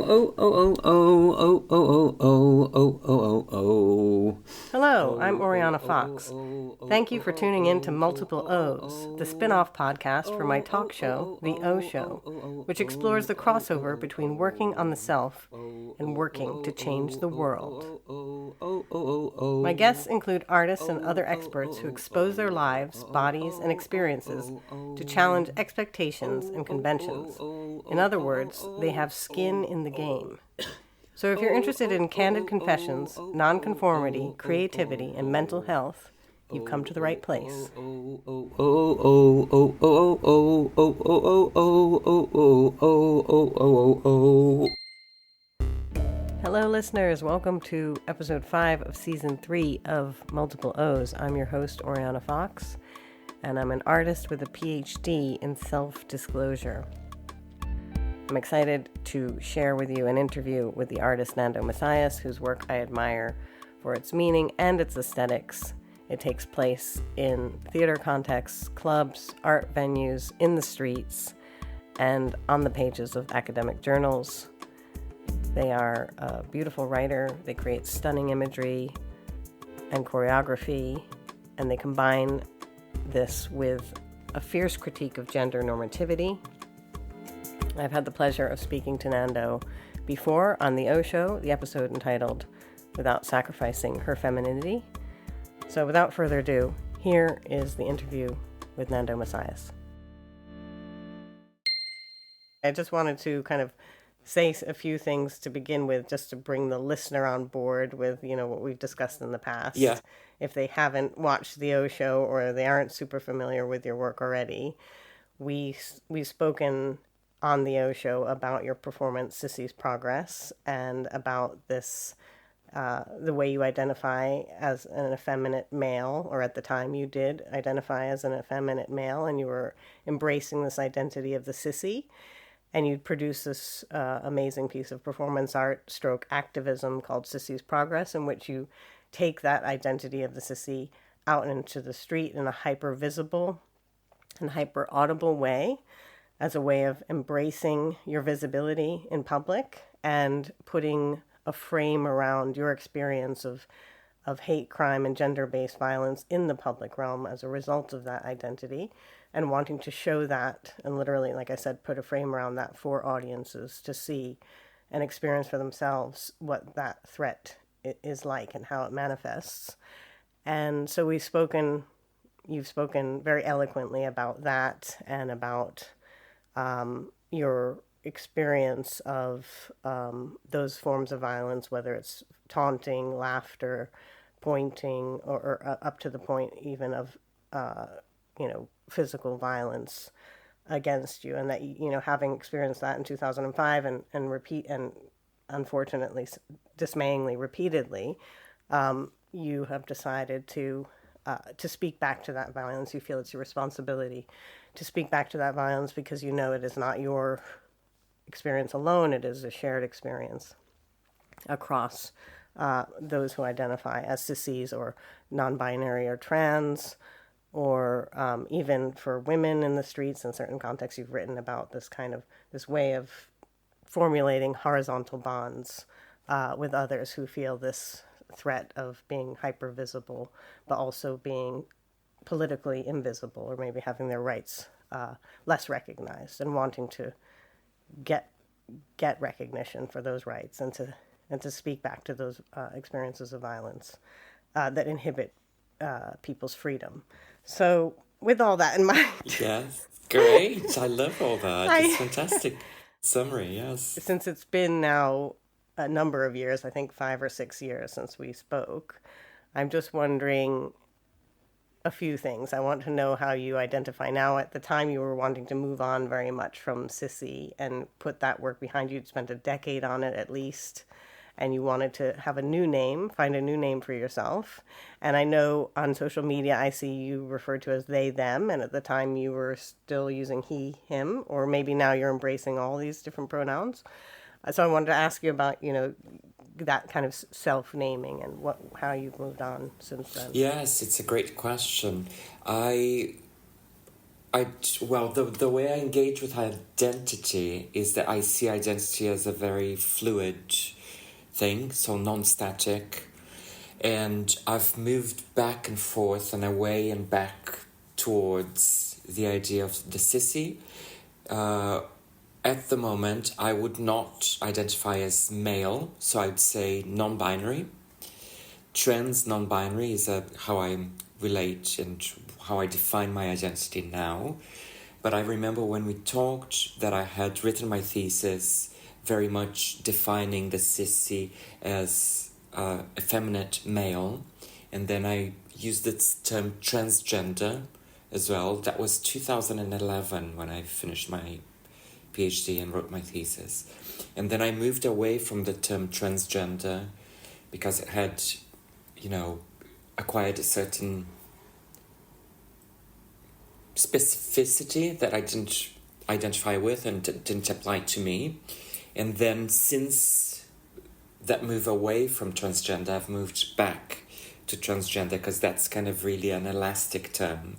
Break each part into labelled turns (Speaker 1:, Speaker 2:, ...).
Speaker 1: Hello, I'm Oriana Fox. Thank you for tuning in to Multiple O's, the spin-off podcast for my talk show, The O Show, which explores the crossover between working on the self and working to change the world. My guests include artists and other experts who expose their lives, bodies, and experiences to challenge expectations and conventions. In other words, they have skin in the game. So if you're interested in candid confessions, nonconformity, creativity, and mental health, you've come to the right place. Hello, listeners. Welcome to episode 5 of season 3 of Multiple O's. I'm your host, Oriana Fox, and I'm an artist with a PhD in self-disclosure. I'm excited to share with you an interview with the artist Nando Messias, whose work I admire for its meaning and its aesthetics. It takes place in theater contexts, clubs, art venues, in the streets, and on the pages of academic journals. They are a beautiful writer. They create stunning imagery and choreography, and they combine this with a fierce critique of gender normativity. I've had the pleasure of speaking to Nando before on the O Show, the episode entitled Without Sacrificing Her Femininity. So without further ado, here is the interview with Nando Messias. I just wanted to kind of say a few things to begin with, just to bring the listener on board with, what we've discussed in the past.
Speaker 2: Yeah.
Speaker 1: If they haven't watched the O Show or they aren't super familiar with your work already, we've spoken on the O Show about your performance, Sissy's Progress, and about this, the way you identify as an effeminate male, or at the time you did identify as an effeminate male, and you were embracing this identity of the Sissy, and you'd produce this amazing piece of performance art stroke activism called Sissy's Progress, in which you take that identity of the Sissy out into the street in a hyper-visible and hyper-audible way, as a way of embracing your visibility in public and putting a frame around your experience of hate crime and gender-based violence in the public realm as a result of that identity, and wanting to show that and literally, like I said, put a frame around that for audiences to see and experience for themselves what that threat is like and how it manifests. And so you've spoken very eloquently about that and about your experience of those forms of violence, whether it's taunting, laughter, pointing, or up to the point even of, physical violence against you. And that, having experienced that in 2005 and unfortunately, dismayingly, repeatedly, you have decided to speak back to that violence. You feel it's your responsibility to speak back to that violence because you know it is not your experience alone. It is a shared experience across those who identify as sissies or non-binary or trans, or even for women in the streets. In certain contexts, you've written about this way of formulating horizontal bonds with others who feel this threat of being hypervisible, but also being politically invisible, or maybe having their rights less recognized, and wanting to get recognition for those rights, and to speak back to those experiences of violence that inhibit people's freedom. So with all that in mind...
Speaker 2: Yes, great. I love all that. It's fantastic summary, yes.
Speaker 1: Since it's been now a number of years, I think 5 or 6 years since we spoke, I'm just wondering a few things. I want to know how you identify now. At the time, you were wanting to move on very much from Sissy and put that work behind you. You'd spent a decade on it at least, and you wanted to have a new name, find a new name for yourself. And I know on social media, I see you referred to as they, them, and at the time you were still using he, him, or maybe now you're embracing all these different pronouns. So I wanted to ask you about, that kind of self-naming and how you've moved on since then.
Speaker 2: Yes, it's a great question. I The way I engage with identity is that I see identity as a very fluid thing, so non-static. And I've moved back and forth and away and back towards the idea of the Sissy. At the moment, I would not identify as male, so I'd say non-binary. Trans non-binary is how I relate and how I define my identity now. But I remember when we talked that I had written my thesis very much defining the Sissy as a effeminate male, and then I used the term transgender as well. That was 2011 when I finished my PhD and wrote my thesis. And then I moved away from the term transgender because it had, acquired a certain specificity that I didn't identify with and didn't apply to me. And then since that move away from transgender, I've moved back to transgender because that's kind of really an elastic term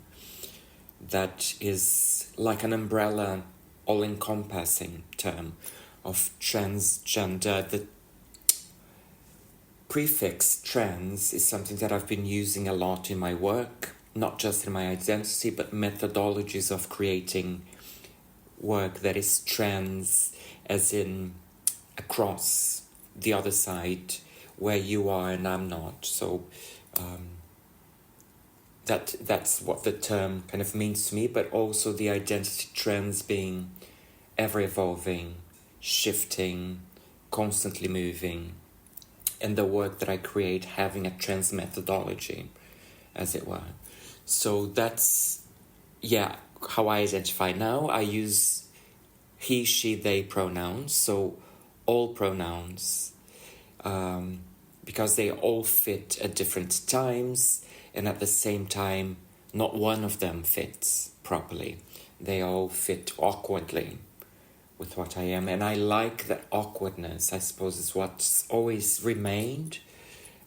Speaker 2: that is like an umbrella, all-encompassing term of transgender. The prefix trans is something that I've been using a lot in my work, not just in my identity, but methodologies of creating work that is trans, as in across the other side, where you are and I'm not. So that's what the term kind of means to me, but also the identity trends being ever-evolving, shifting, constantly moving, and the work that I create having a trans methodology, as it were. So that's, how I identify now. I use he, she, they pronouns, so all pronouns, because they all fit at different times, and at the same time, not one of them fits properly. They all fit awkwardly with what I am, and I like that awkwardness. I suppose is what's always remained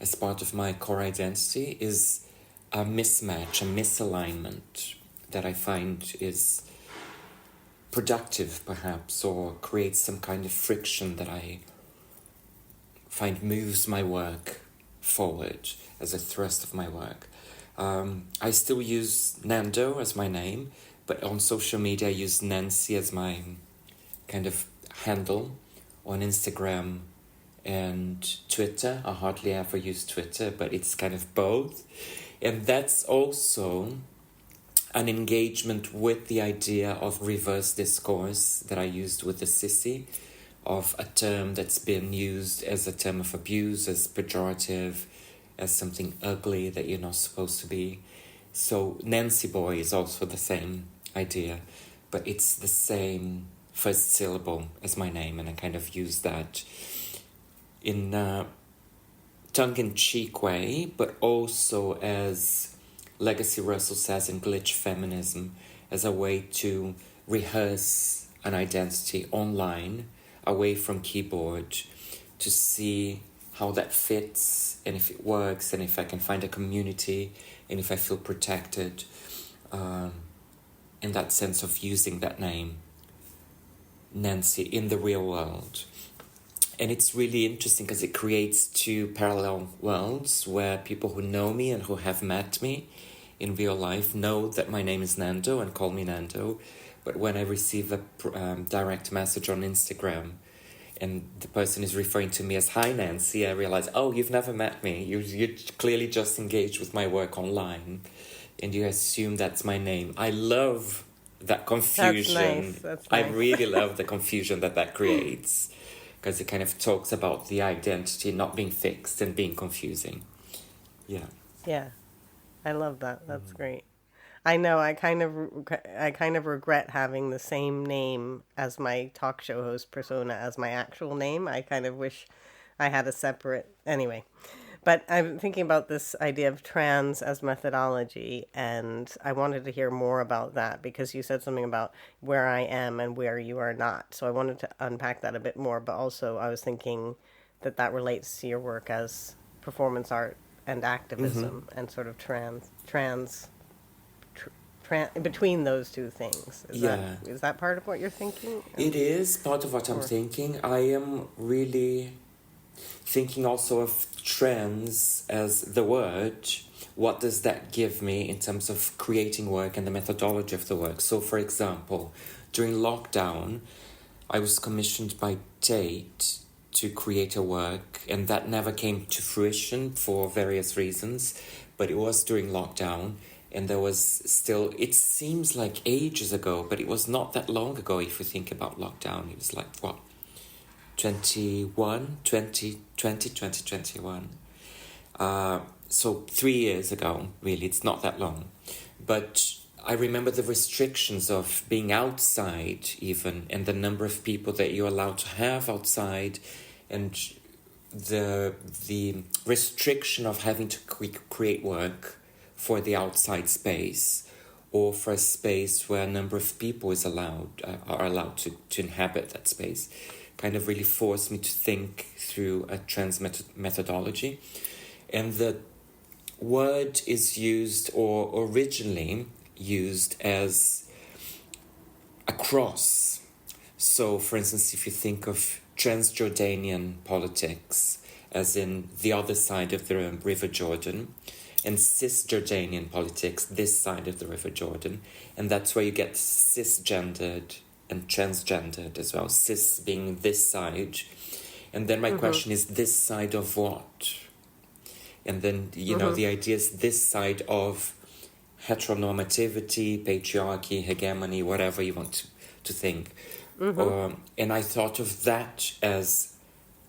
Speaker 2: as part of my core identity, is a mismatch, a misalignment that I find is productive perhaps, or creates some kind of friction that I find moves my work forward as a thrust of my work. I still use Nando as my name, but on social media I use Nancy as my kind of handle on Instagram and Twitter. I hardly ever use Twitter, but it's kind of both. And that's also an engagement with the idea of reverse discourse that I used with the Sissy, of a term that's been used as a term of abuse, as pejorative, as something ugly that you're not supposed to be. So Nancy Boy is also the same idea, but it's the same first syllable as my name, and I kind of use that in a tongue-in-cheek way, but also as Legacy Russell says in Glitch Feminism, as a way to rehearse an identity online, away from keyboard, to see how that fits, and if it works, and if I can find a community, and if I feel protected, in that sense of using that name, Nancy, in the real world. And it's really interesting because it creates two parallel worlds where people who know me and who have met me in real life know that my name is Nando and call me Nando. But when I receive a direct message on Instagram and the person is referring to me as "Hi Nancy," I realize, oh, you've never met me. You clearly just engaged with my work online and you assume that's my name. I love that confusion.
Speaker 1: That's nice. That's nice.
Speaker 2: I really love the confusion that creates, because it kind of talks about the identity not being fixed and being confusing. Yeah.
Speaker 1: Yeah. I love that. That's great. I know I kind of regret having the same name as my talk show host persona as my actual name. I kind of wish I had a separate anyway. But I'm thinking about this idea of trans as methodology, and I wanted to hear more about that because you said something about where I am and where you are not. So I wanted to unpack that a bit more, but also I was thinking that relates to your work as performance art and activism and sort of between those two things.
Speaker 2: Yeah.
Speaker 1: Is that part of what you're thinking?
Speaker 2: It is part of what I'm thinking. I am really thinking also of trends as the word. What does that give me in terms of creating work and the methodology of the work? So, for example, during lockdown, I was commissioned by Tate to create a work, and that never came to fruition for various reasons, but it was during lockdown, and there was still, it seems like ages ago, but it was not that long ago if you think about lockdown. It was like, what, 2021. So 3 years ago, really, it's not that long. But I remember the restrictions of being outside even, and the number of people that you're allowed to have outside, and the restriction of having to create work for the outside space, or for a space where a number of people are allowed to inhabit that space, kind of really forced me to think through a trans methodology. And the word is used, or originally used, as a cross. So, for instance, if you think of Transjordanian politics, as in the other side of the River Jordan, and Cisjordanian politics, this side of the River Jordan, and that's where you get cisgendered and transgendered as well, cis being this side. And then my question is, this side of what? And then, you know, the idea is this side of heteronormativity, patriarchy, hegemony, whatever you want to think. And I thought of that as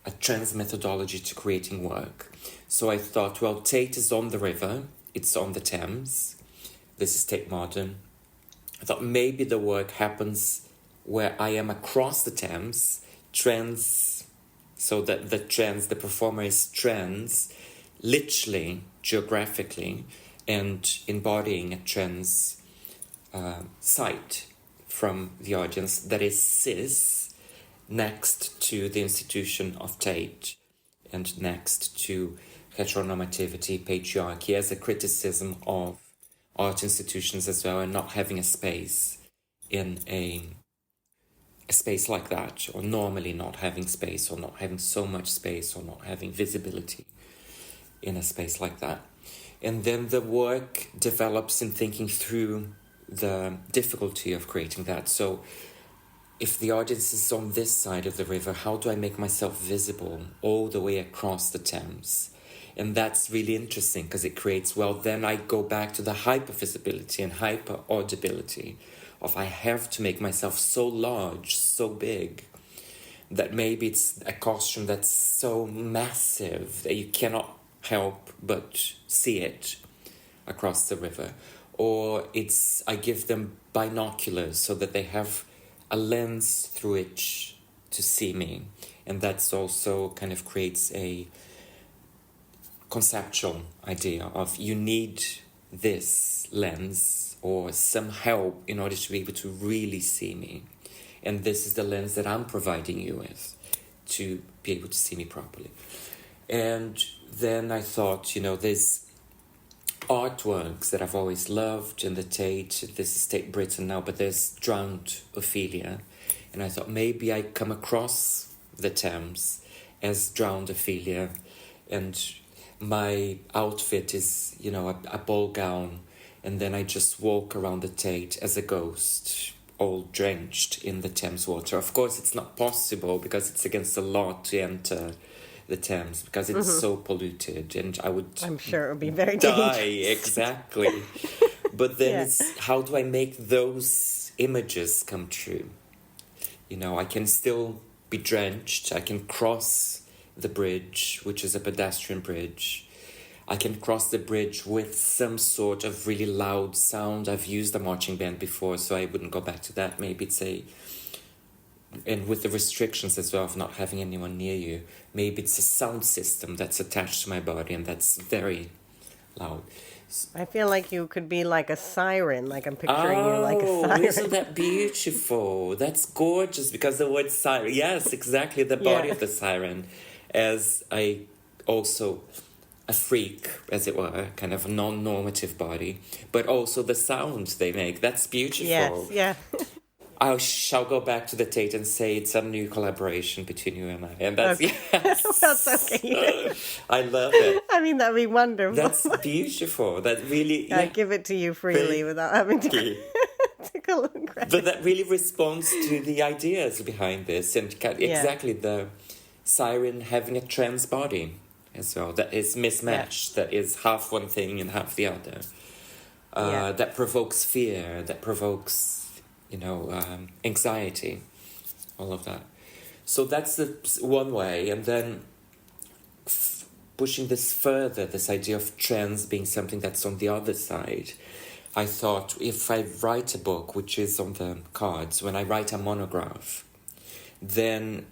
Speaker 2: a trans methodology to creating work. So I thought, well, Tate is on the river, it's on the Thames. This is Tate Modern. I thought maybe the work happens where I am across the Thames, trans, so that the performer is trans, literally, geographically, and embodying a trans site from the audience that is cis, next to the institution of Tate, and next to heteronormativity, patriarchy, as a criticism of art institutions as well, and not having a space in a space like that, or normally not having space, or not having so much space, or not having visibility in a space like that. And then the work develops in thinking through the difficulty of creating that. So if the audience is on this side of the river, how do I make myself visible all the way across the Thames? And that's really interesting, because it creates, well, then I go back to the hypervisibility and hyperaudibility of I have to make myself so large, so big, that maybe it's a costume that's so massive that you cannot help but see it across the river. Or it's, I give them binoculars so that they have a lens through which to see me. And that's also kind of creates a conceptual idea of you need this lens or some help in order to be able to really see me. And this is the lens that I'm providing you with to be able to see me properly. And then I thought, you know, there's artworks that I've always loved in the Tate. This is Tate Britain now, but there's Drowned Ophelia. And I thought maybe I come across the Thames as Drowned Ophelia, and my outfit is, you know, a ball gown, and then I just walk around the Tate as a ghost, all drenched in the Thames water. Of course, it's not possible because it's against the law to enter the Thames because it's so polluted, and I'm
Speaker 1: sure it would be very
Speaker 2: die
Speaker 1: dangerous.
Speaker 2: Exactly. But then it's, how do I make those images come true? You know, I can still be drenched. I can cross the bridge, which is a pedestrian bridge. I can cross the bridge with some sort of really loud sound. I've used a marching band before, so I wouldn't go back to that. Maybe it's and with the restrictions as well of not having anyone near you, maybe it's a sound system that's attached to my body and that's very loud.
Speaker 1: I feel like you could be like a siren, like I'm picturing you like a siren.
Speaker 2: Isn't that beautiful? That's gorgeous, because the word siren, yes, exactly, the body of the siren. As I also a freak, as it were, kind of a non-normative body, but also the sounds they make. That's beautiful.
Speaker 1: Yes, yeah.
Speaker 2: I shall go back to the Tate and say it's a new collaboration between you and I. And that's,
Speaker 1: Okay.
Speaker 2: yes.
Speaker 1: That's okay.
Speaker 2: I love it.
Speaker 1: I mean, that'd be wonderful.
Speaker 2: That's beautiful. That really...
Speaker 1: I give it to you freely without having to take a look at it.
Speaker 2: But that really responds to the ideas behind this, and exactly the siren having a trans body as well, that is mismatched, that is half one thing and half the other. That provokes fear, that provokes, anxiety, all of that. So that's the one way, and then pushing this further, this idea of trans being something that's on the other side. I thought, if I write a book, which is on the cards, when I write a monograph, then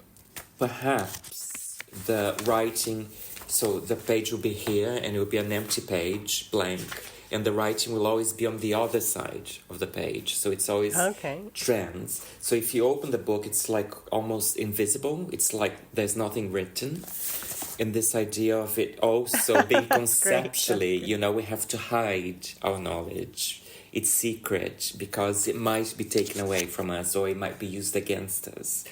Speaker 2: perhaps the writing, so the page will be here and it will be an empty page, blank, and the writing will always be on the other side of the page. So it's always trans. So if you open the book, it's like almost invisible. It's like there's nothing written. And this idea of it also being conceptually, we have to hide our knowledge. It's secret because it might be taken away from us or it might be used against us.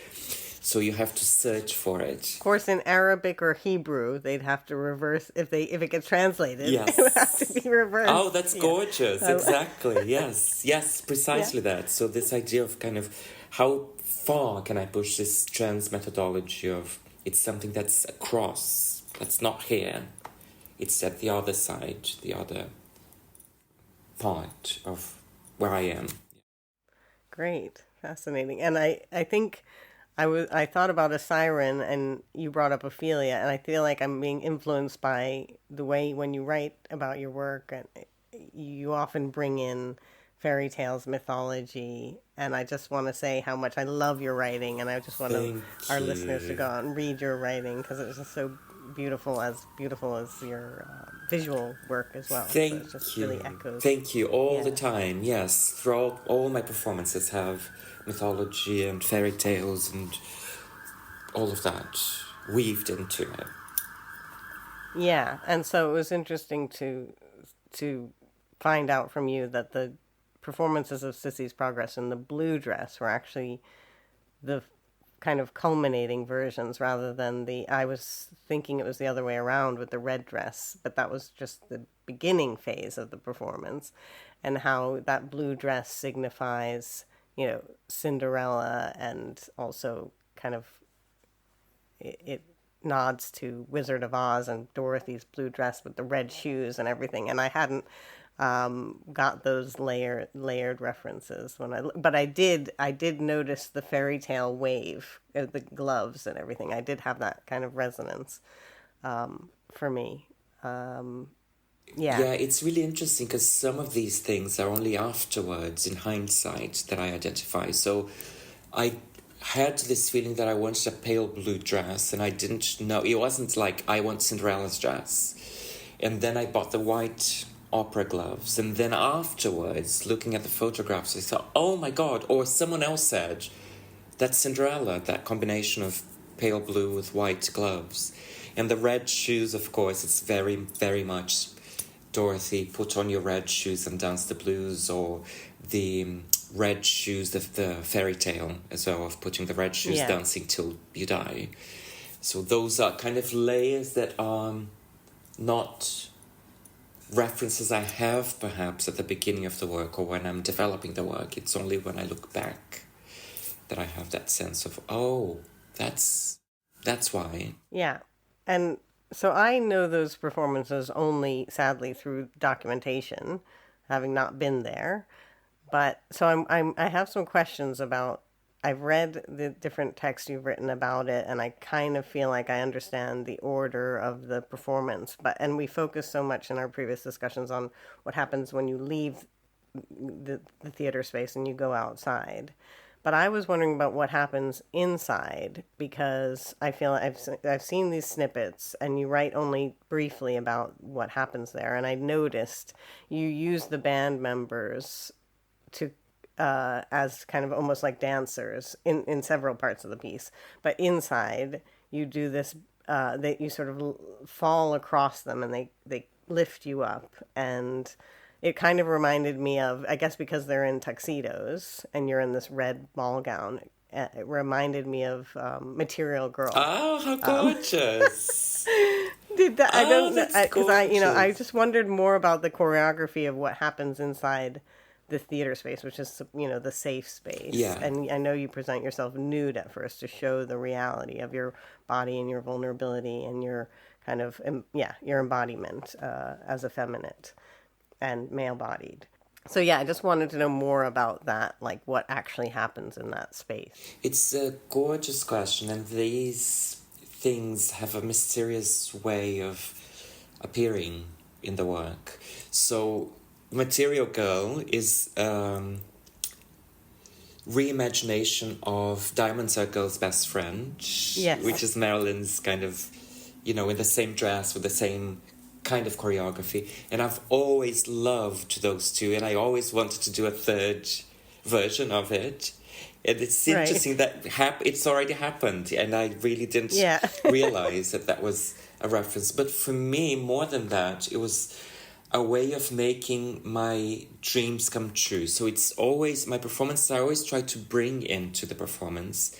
Speaker 2: So you have to search for it.
Speaker 1: Of course, in Arabic or Hebrew, they'd have to reverse, if it gets translated,
Speaker 2: yes.
Speaker 1: It would have to be reversed.
Speaker 2: Oh, that's gorgeous. Exactly. Yes, precisely that. So this idea of kind of how far can I push this trans methodology of it's something that's across, that's not here. It's at the other side, the other part of where I am.
Speaker 1: Great. Fascinating. And I think I thought about a siren and you brought up Ophelia, and I feel like I'm being influenced by the way when you write about your work, and you often bring in fairy tales, mythology, and I just want to say how much I love your writing, and I just want our listeners to go out and read your writing because it's just so beautiful as your visual work as well.
Speaker 2: Thank
Speaker 1: so it just
Speaker 2: you.
Speaker 1: Really echoes.
Speaker 2: Thank you all the time. Yes, throughout all my performances have mythology and fairy tales and all of that weaved into it.
Speaker 1: Yeah, and so it was interesting to find out from you that the performances of Sissy's Progress in the blue dress were actually the kind of culminating versions rather than I was thinking it was the other way around with the red dress, but that was just the beginning phase of the performance, and how that blue dress signifies, Cinderella, and also kind of it nods to Wizard of Oz and Dorothy's blue dress with the red shoes and everything, and I hadn't got those layered references but I did notice the fairy tale wave, the gloves and everything. I did have that kind of resonance for me. Yeah,
Speaker 2: it's really interesting because some of these things are only afterwards, in hindsight, that I identify. So I had this feeling that I wanted a pale blue dress, and I didn't know, it wasn't like I want Cinderella's dress. And then I bought the white opera gloves, and then afterwards, looking at the photographs, I thought, oh my god, or someone else said, that's Cinderella, that combination of pale blue with white gloves. And the red shoes, of course, it's very, very much Dorothy, put on your red shoes and dance the blues, or the red shoes, the fairy tale as well, of putting the red shoes dancing till you die. So those are kind of layers that are not references I have perhaps at the beginning of the work or when I'm developing the work. It's only when I look back that I have that sense of, oh, that's why.
Speaker 1: Yeah. And so I know those performances only, sadly, through documentation, having not been there. But so I have some questions about, I've read the different texts you've written about it, and I kind of feel like I understand the order of the performance. And we focus so much in our previous discussions on what happens when you leave the theater space and you go outside. But I was wondering about what happens inside, because I feel I've seen these snippets, and you write only briefly about what happens there. And I noticed you use the band members to as kind of almost like dancers in several parts of the piece. But inside, you do this that you sort of fall across them, and they lift you up. And it kind of reminded me of, I guess because they're in tuxedos and you're in this red ball gown, it reminded me of Material Girl.
Speaker 2: Oh, how gorgeous!
Speaker 1: Did that? I don't know,
Speaker 2: that's
Speaker 1: because
Speaker 2: gorgeous.
Speaker 1: I just wondered more about the choreography of what happens inside the theater space, which is, the safe space.
Speaker 2: Yeah.
Speaker 1: And I know you present yourself nude at first to show the reality of your body and your vulnerability and your kind of, your embodiment as effeminate and male-bodied. So yeah, I just wanted to know more about that, like what actually happens in that space.
Speaker 2: It's a gorgeous question, and these things have a mysterious way of appearing in the work. So, Material Girl is reimagination of Diamond Circle's best friend,
Speaker 1: Yes.
Speaker 2: which is Marilyn's kind of, in the same dress with the same kind of choreography. And I've always loved those two, and I always wanted to do a third version of it. And it's interesting that it's already happened, and I really didn't realize that was a reference. But for me, more than that, it was a way of making my dreams come true. So it's always, my performance, I always try to bring into the performance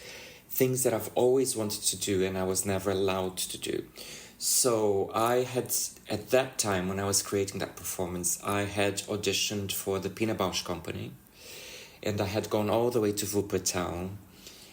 Speaker 2: things that I've always wanted to do and I was never allowed to do. So I had, at that time when I was creating that performance, I had auditioned for the Pina Bausch company, and I had gone all the way to Patel,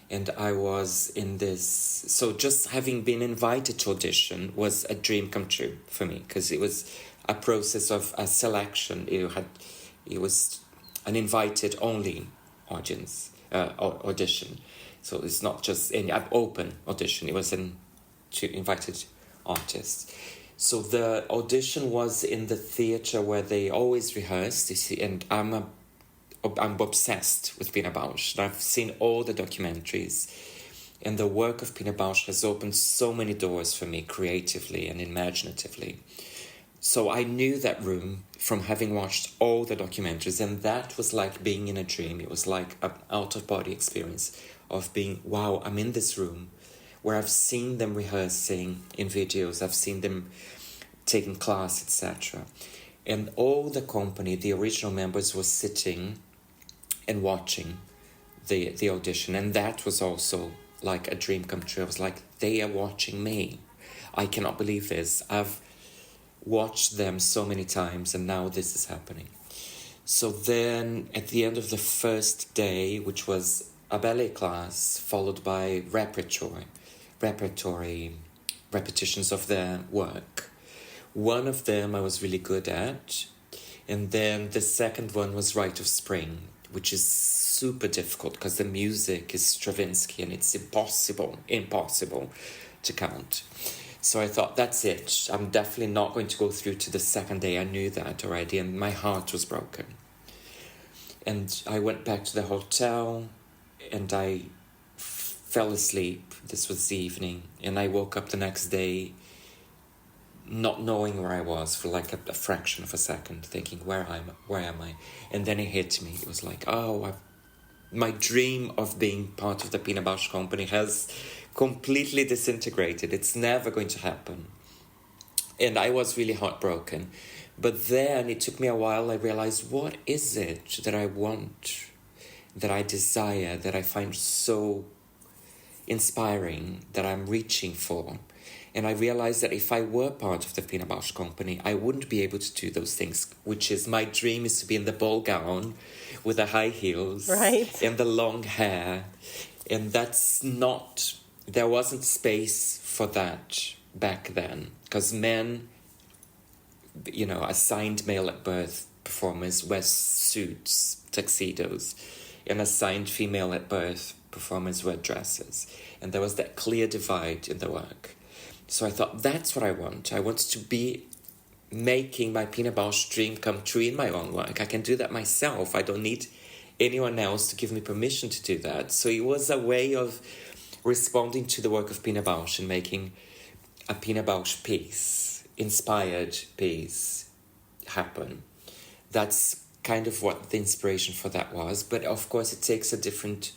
Speaker 2: and I was in this. So just having been invited to audition was a dream come true for me, because it was a process of a selection. It was an invited only audition. So it's not just any open audition. It was to invited artists. So the audition was in the theater where they always rehearsed. You see, and I'm obsessed with Pina Bausch. I've seen all the documentaries, and the work of Pina Bausch has opened so many doors for me creatively and imaginatively. So I knew that room from having watched all the documentaries, and that was like being in a dream. It was like an out-of-body experience of being, wow, I'm in this room where I've seen them rehearsing in videos, I've seen them taking class, etc. And all the company, the original members, were sitting and watching the audition. And that was also like a dream come true. I was like, they are watching me. I cannot believe this. I've watched them so many times, and now this is happening. So then at the end of the first day, which was a ballet class followed by repertory repetitions of their work. One of them I was really good at, and then the second one was Rite of Spring, which is super difficult because the music is Stravinsky and it's impossible to count. So I thought, that's it. I'm definitely not going to go through to the second day. I knew that already, and my heart was broken. And I went back to the hotel, and I fell asleep. This was the evening, and I woke up the next day not knowing where I was for like a fraction of a second, thinking, where am I? And then it hit me. It was like, my dream of being part of the Pina Bausch company has completely disintegrated. It's never going to happen. And I was really heartbroken. But then it took me a while. I realized, what is it that I want, that I desire, that I find so inspiring, that I'm reaching for? And I realized that if I were part of the Pina Bausch company, I wouldn't be able to do those things, which is, my dream is to be in the ball gown with the high heels,
Speaker 1: right,
Speaker 2: and the long hair. And that's not, there wasn't space for that back then, because men, assigned male at birth performers wear suits, tuxedos, and assigned female at birth performers wear dresses. And there was that clear divide in the work. So I thought, that's what I want. I want to be making my Pina Bausch dream come true in my own work. I can do that myself. I don't need anyone else to give me permission to do that. So it was a way of responding to the work of Pina Bausch and making a Pina Bausch piece, inspired piece, happen. That's kind of what the inspiration for that was. But of course it takes a different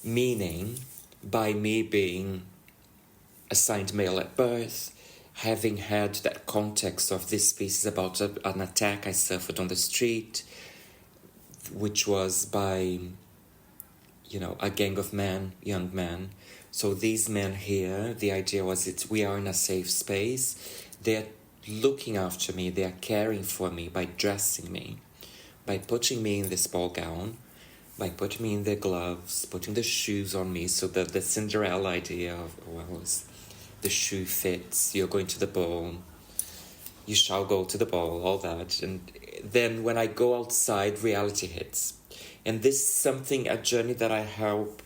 Speaker 2: meaning by me being assigned male at birth, having had that context of this piece is about an attack I suffered on the street, which was by, a gang of men, young men. So these men here, the idea was we are in a safe space. They're looking after me, they're caring for me by dressing me, by putting me in this ball gown, by putting me in their gloves, putting the shoes on me, so that the Cinderella idea of, the shoe fits, you're going to the ball, you shall go to the ball, all that. And then when I go outside, reality hits. And this is a journey that I help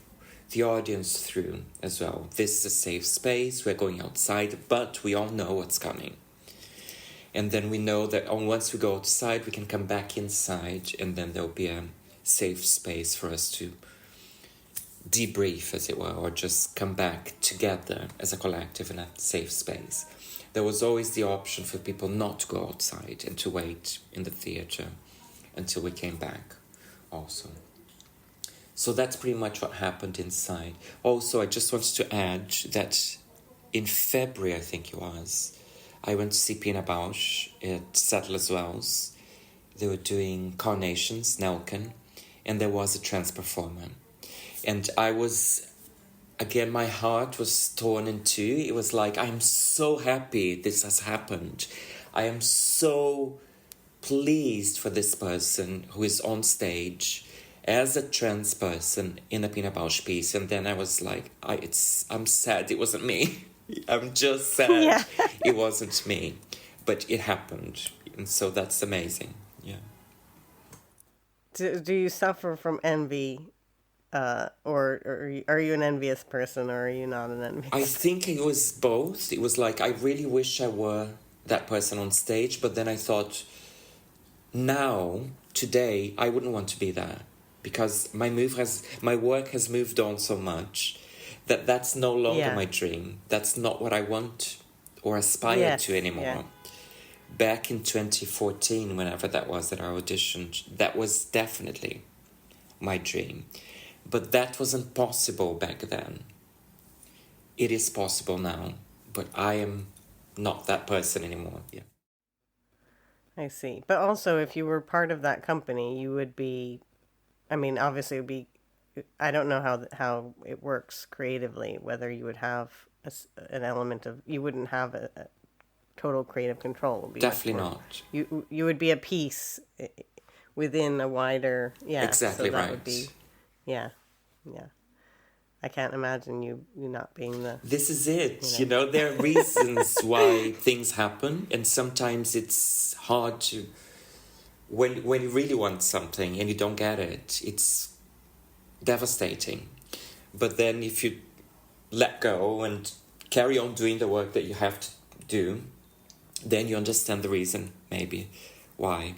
Speaker 2: the audience through as well. This is a safe space, we're going outside, but we all know what's coming. And then we know that once we go outside, we can come back inside, and then there'll be a safe space for us to debrief, as it were, or just come back together as a collective in a safe space. There was always the option for people not to go outside and to wait in the theatre until we came back also. So that's pretty much what happened inside. Also, I just wanted to add that in February, I think it was, I went to see Pina Bausch at Settlers Wells. They were doing Carnations, Nelken, and there was a trans performer. And I was, again, my heart was torn in two. It was like, I'm so happy this has happened. I am so pleased for this person who is on stage as a trans person in a Pina Bausch piece. And then I was like, I'm sad it wasn't me. I'm just sad it wasn't me. But it happened. And so that's amazing. Yeah.
Speaker 1: Do you suffer from envy? Or are you an envious person, or are you not an envious?
Speaker 2: I think it was both. It was like, I really wish I were that person on stage, but then I thought, now, today, I wouldn't want to be that, because my work has moved on so much that that's no longer my dream. That's not what I want or aspire to anymore. Yeah. Back in 2014, whenever that was that I auditioned, that was definitely my dream. But that wasn't possible back then. It is possible now, but I am not that person anymore. Yeah.
Speaker 1: I see. But also, if you were part of that company, you would be, obviously it would be, I don't know how it works creatively, whether you would have an element of, you wouldn't have a total creative control.
Speaker 2: Definitely not.
Speaker 1: You would be a piece within a wider,
Speaker 2: exactly,
Speaker 1: so that
Speaker 2: right.
Speaker 1: would be, yeah. I can't imagine you not being the...
Speaker 2: This is it. There are reasons why things happen, and sometimes it's hard to... When you really want something and you don't get it, it's devastating. But then if you let go and carry on doing the work that you have to do, then you understand the reason, maybe, why.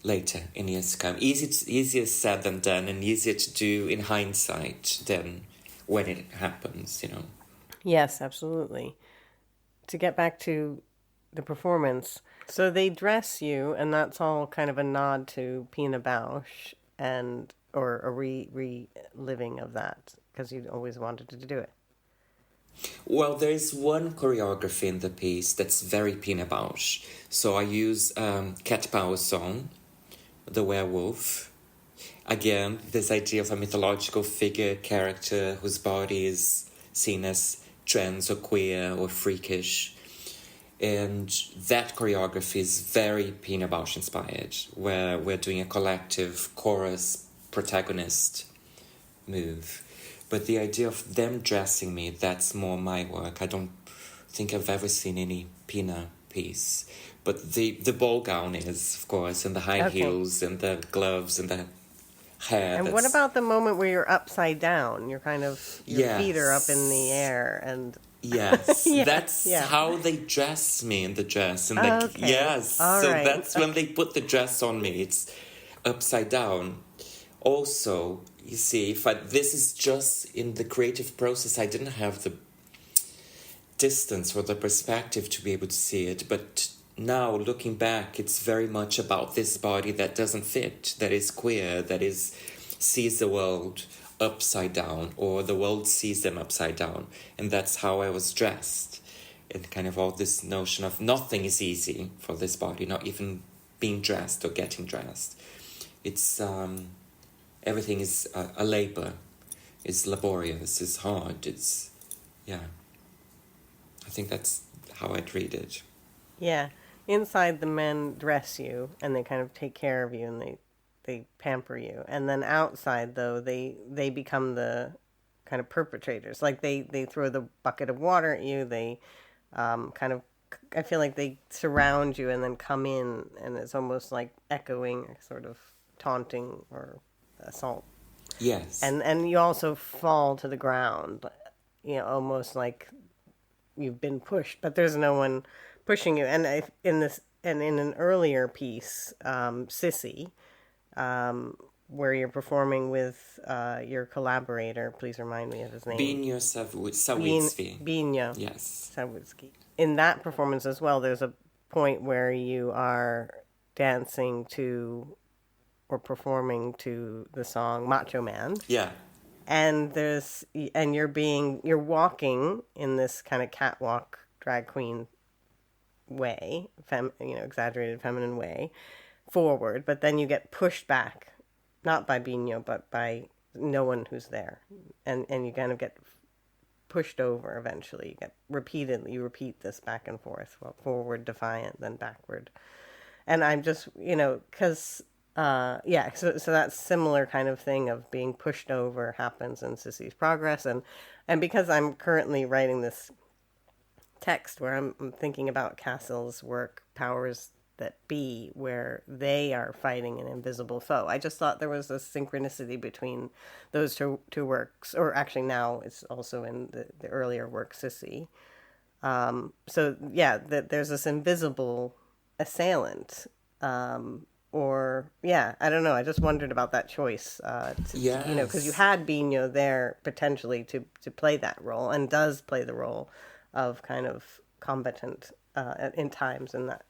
Speaker 2: Later in years to come. Easier said than done, and easier to do in hindsight than when it happens,
Speaker 1: Yes, absolutely. To get back to the performance, so they dress you, and that's all kind of a nod to Pina Bausch, or a reliving of that, because you always wanted to do it.
Speaker 2: Well, there is one choreography in the piece that's very Pina Bausch. So I use Cat Power song, the werewolf. Again, this idea of a mythological figure, character whose body is seen as trans or queer or freakish. And that choreography is very Pina Bausch inspired, where we're doing a collective chorus protagonist move. But the idea of them dressing me, that's more my work. I don't think I've ever seen any Pina piece. But the ball gown is, of course, and the high heels and the gloves and the hair.
Speaker 1: And what about the moment where you're upside down? You're kind of, your feet are up in the air and...
Speaker 2: Yes, that's how they dress me in the dress. And yes,
Speaker 1: all
Speaker 2: so
Speaker 1: right.
Speaker 2: That's when they put the dress on me. It's upside down. Also, you see, this is just in the creative process. I didn't have the distance or the perspective to be able to see it, but now looking back, it's very much about this body that doesn't fit, that is queer, that sees the world upside down, or the world sees them upside down. And that's how I was dressed. And kind of all this notion of nothing is easy for this body, not even being dressed or getting dressed. It's everything is a labor. It's laborious, it's hard, it's, yeah. I think that's how I'd read it.
Speaker 1: Yeah. Inside, the men dress you and they kind of take care of you and they pamper you. And then outside, though, they become the kind of perpetrators. Like they throw the bucket of water at you. They kind of, I feel like they surround you and then come in, and it's almost like echoing, sort of taunting or assault.
Speaker 2: Yes.
Speaker 1: And you also fall to the ground, almost like you've been pushed, but there's no one pushing you. And in an earlier piece, Sissy, where you're performing with your collaborator, please remind me of his name.
Speaker 2: Biño Sauitzvy.
Speaker 1: Biño.
Speaker 2: Yes.
Speaker 1: Sauitzvy. In that performance as well, there's a point where you are dancing to or performing to the song Macho Man.
Speaker 2: Yeah.
Speaker 1: And you're walking in this kind of catwalk drag queen way, exaggerated feminine way forward, but then you get pushed back, not by Biño, but by no one who's there. And you kind of get pushed over eventually. You repeat this back and forth, forward defiant, then backward. And I'm just, because so that similar kind of thing of being pushed over happens in Sissy's Progress. And because I'm currently writing this text where I'm thinking about Cassils' work, Powers That Be, where they are fighting an invisible foe, I just thought there was a synchronicity between those two works, or actually now it's also in the earlier work, Sissy. So yeah, that there's this invisible assailant, I don't know. I just wondered about that choice.
Speaker 2: Yes.
Speaker 1: Because you had Biño there potentially to play that role, and does play the role of kind of combatant in times in that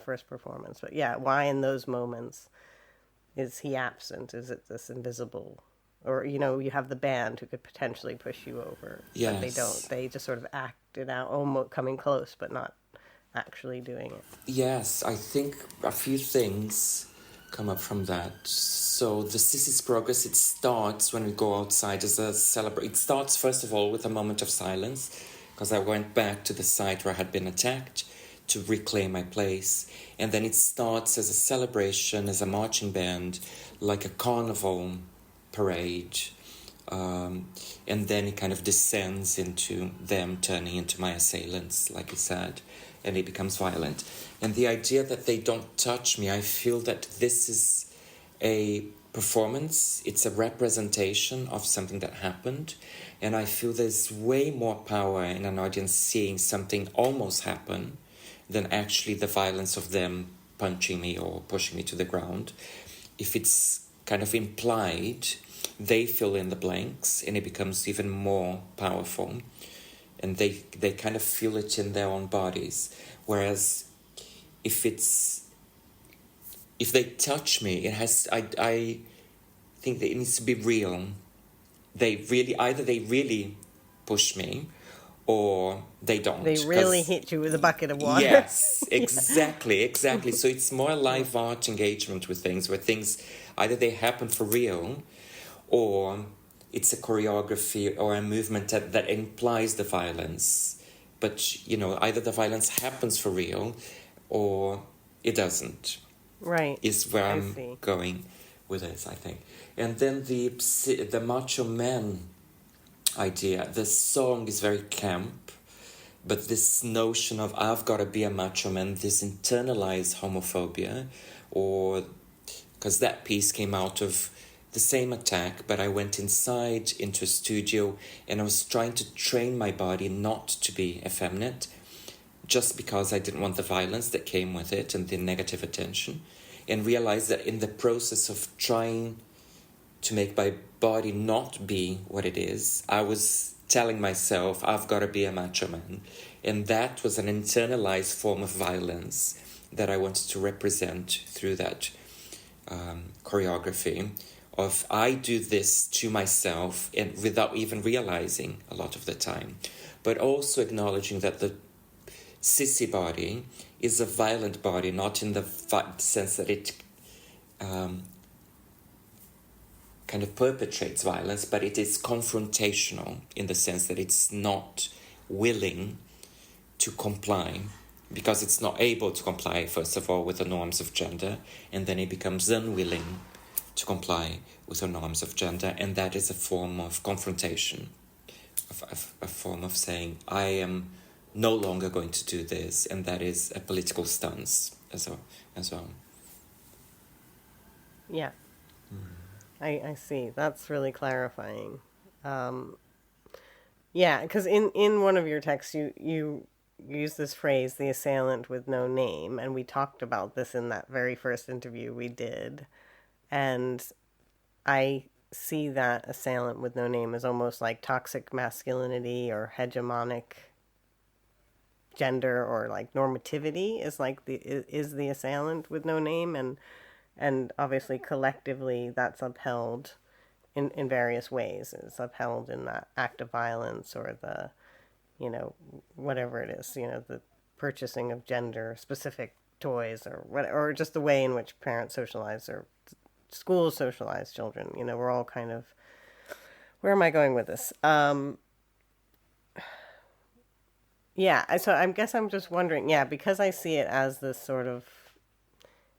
Speaker 1: first performance. But yeah, why in those moments is he absent? Is it this invisible? Or, you have the band who could potentially push you over.
Speaker 2: Yes.
Speaker 1: But they don't. They just sort of act it out, almost coming close, but not actually doing it.
Speaker 2: Yes, I think a few things come up from that. So the Sissy's Progress, it starts when we go outside as a celebration. It starts, first of all, with a moment of silence, because I went back to the site where I had been attacked to reclaim my place. And then it starts as a celebration, as a marching band, like a carnival parade. And then it kind of descends into them turning into my assailants, like you said, and it becomes violent. And the idea that they don't touch me, I feel that this is a performance, it's a representation of something that happened, and I feel there's way more power in an audience seeing something almost happen than actually the violence of them punching me or pushing me to the ground. If it's kind of implied, they fill in the blanks, and it becomes even more powerful, and they kind of feel it in their own bodies. Whereas if they touch me, I think that it needs to be real. They really push me, or they don't.
Speaker 1: They really hit you with a bucket of water.
Speaker 2: Yes, exactly. So it's more live art engagement with things, where things either they happen for real, or it's a choreography or a movement that implies the violence. But, either the violence happens for real or it doesn't.
Speaker 1: Right.
Speaker 2: Is where I'm going with this, I think. And then the Macho Man idea. The song is very camp, but this notion of I've got to be a macho man, this internalized homophobia, because that piece came out of the same attack, but I went inside into a studio and I was trying to train my body not to be effeminate, just because I didn't want the violence that came with it and the negative attention, and realized that in the process of trying to make my body not be what it is, I was telling myself I've got to be a macho man, and that was an internalized form of violence that I wanted to represent through that choreography of I do this to myself and without even realizing a lot of the time, but also acknowledging that the Sissy body is a violent body, not in the sense that it kind of perpetrates violence, but it is confrontational in the sense that it's not willing to comply, because it's not able to comply, first of all, with the norms of gender, and then it becomes unwilling to comply with the norms of gender, and that is a form of confrontation, a form of saying, I am no longer going to do this, and that is a political stance as well.
Speaker 1: Yeah. I see. That's really clarifying. Yeah, because in one of your texts, you use this phrase, the assailant with no name, and we talked about this in that very first interview we did. And I see that assailant with no name as almost like toxic masculinity or hegemonic gender, or like normativity is like the assailant with no name, and obviously collectively that's upheld in various ways. It's upheld in that act of violence, or the, whatever it is, the purchasing of gender specific toys, or what, or just the way in which parents socialize or schools socialize children. We're all kind of, where am I going with this? Yeah, so I guess I'm just wondering, yeah, because I see it as this sort of,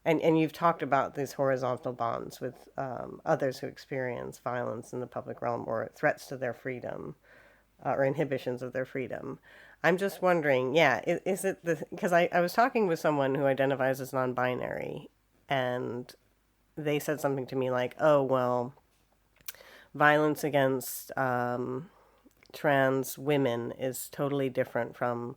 Speaker 1: and you've talked about these horizontal bonds with others who experience violence in the public realm, or threats to their freedom, or inhibitions of their freedom. I'm just wondering, yeah, is it because I was talking with someone who identifies as non-binary, and they said something to me like, oh, well, violence against trans women is totally different from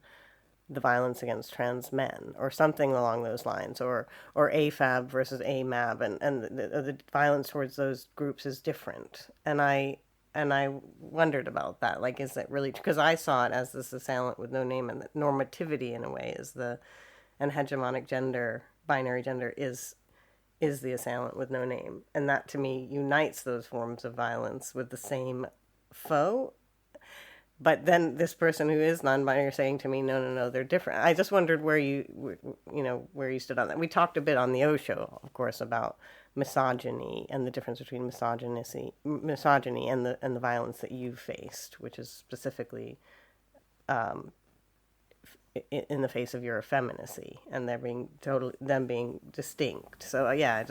Speaker 1: the violence against trans men, or something along those lines, or AFAB versus AMAB, and the violence towards those groups is different. And I wondered about that. Like, is it really, because I saw it as this assailant with no name, and that normativity in a way is and hegemonic gender, binary gender is the assailant with no name, and that to me unites those forms of violence with the same foe. But then this person who is non-binary saying to me, no, they're different. I just wondered where you stood on that. We talked a bit on the O show, of course, about misogyny and the difference between misogyny and the violence that you've faced, which is specifically in the face of your effeminacy, and them being distinct. So yeah.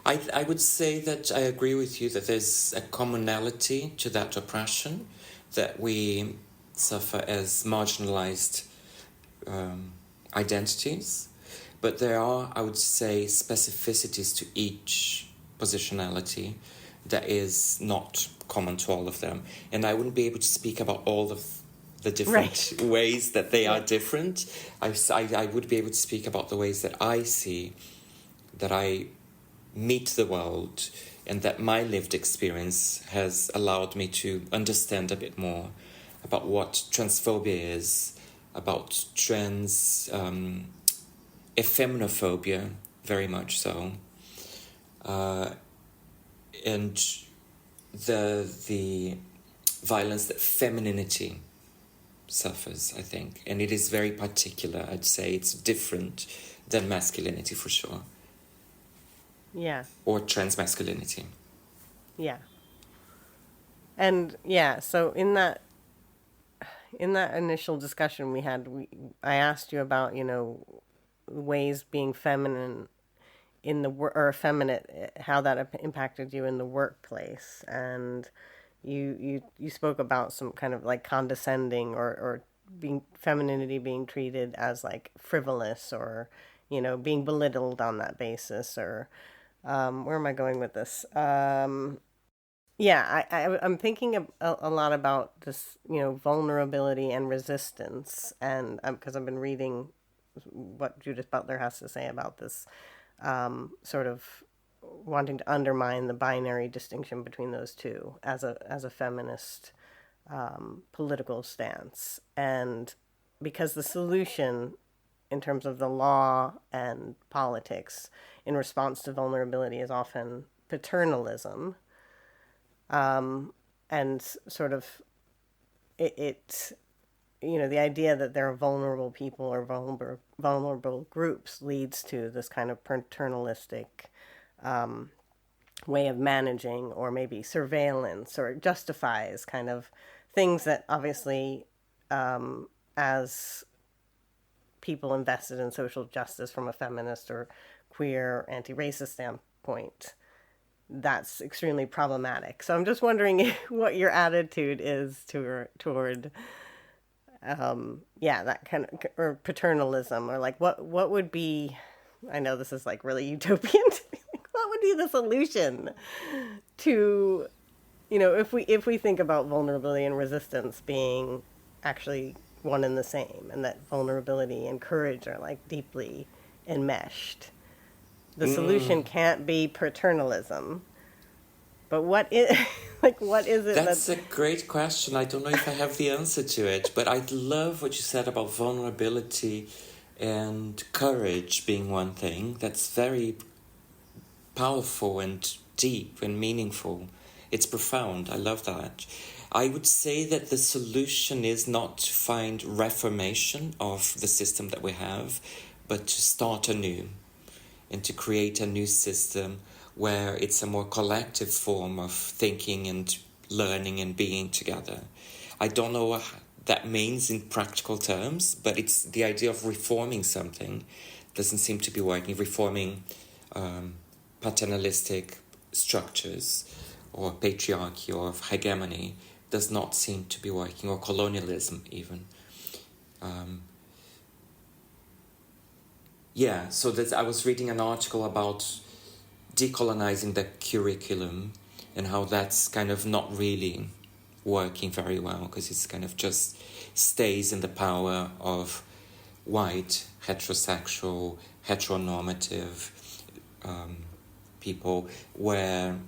Speaker 2: I would say that I agree with you that there's a commonality to that oppression, that we suffer as marginalized identities, but there are, I would say, specificities to each positionality that is not common to all of them. And I wouldn't be able to speak about all of the different ways that they are different. I would be able to speak about the ways that I see, that I meet the world, and that my lived experience has allowed me to understand a bit more about what transphobia is, about trans effeminophobia, very much so, and the violence that femininity suffers, I think, and it is very particular. I'd say it's different than masculinity for sure.
Speaker 1: Yeah.
Speaker 2: Or transmasculinity.
Speaker 1: Yeah. And yeah, so in that initial discussion we had, I asked you about, ways being feminine in the work, or effeminate, how that impacted you in the workplace, and you spoke about some kind of like condescending, or being femininity being treated as like frivolous, or being belittled on that basis, or where am I going with this? Yeah, I'm thinking a lot about this, vulnerability and resistance, and because I've been reading what Judith Butler has to say about this, sort of wanting to undermine the binary distinction between those two as a feminist political stance, and because the solution in terms of the law and politics in response to vulnerability is often paternalism. And sort of it the idea that there are vulnerable people or vulnerable groups leads to this kind of paternalistic way of managing, or maybe surveillance, or justifies kind of things that obviously, as people invested in social justice from a feminist or queer anti-racist standpoint, that's extremely problematic. So I'm just wondering what your attitude is toward that kind of, or paternalism, or like what would be, I know this is like really utopian to me, like what would be the solution to, if we think about vulnerability and resistance being actually one and the same, and that vulnerability and courage are like deeply enmeshed. The solution can't be paternalism. But what is it?
Speaker 2: That's a great question. I don't know if I have the answer to it, but I love what you said about vulnerability and courage being one thing. That's very powerful and deep and meaningful. It's profound. I love that. I would say that the solution is not to find reformation of the system that we have, but to start anew and to create a new system where it's a more collective form of thinking and learning and being together. I don't know what that means in practical terms, but it's the idea of reforming something doesn't seem to be working. Reforming paternalistic structures or patriarchy or hegemony does not seem to be working, or colonialism even. So I was reading an article about decolonizing the curriculum and how that's kind of not really working very well, because it's kind of just stays in the power of white, heterosexual, heteronormative people, where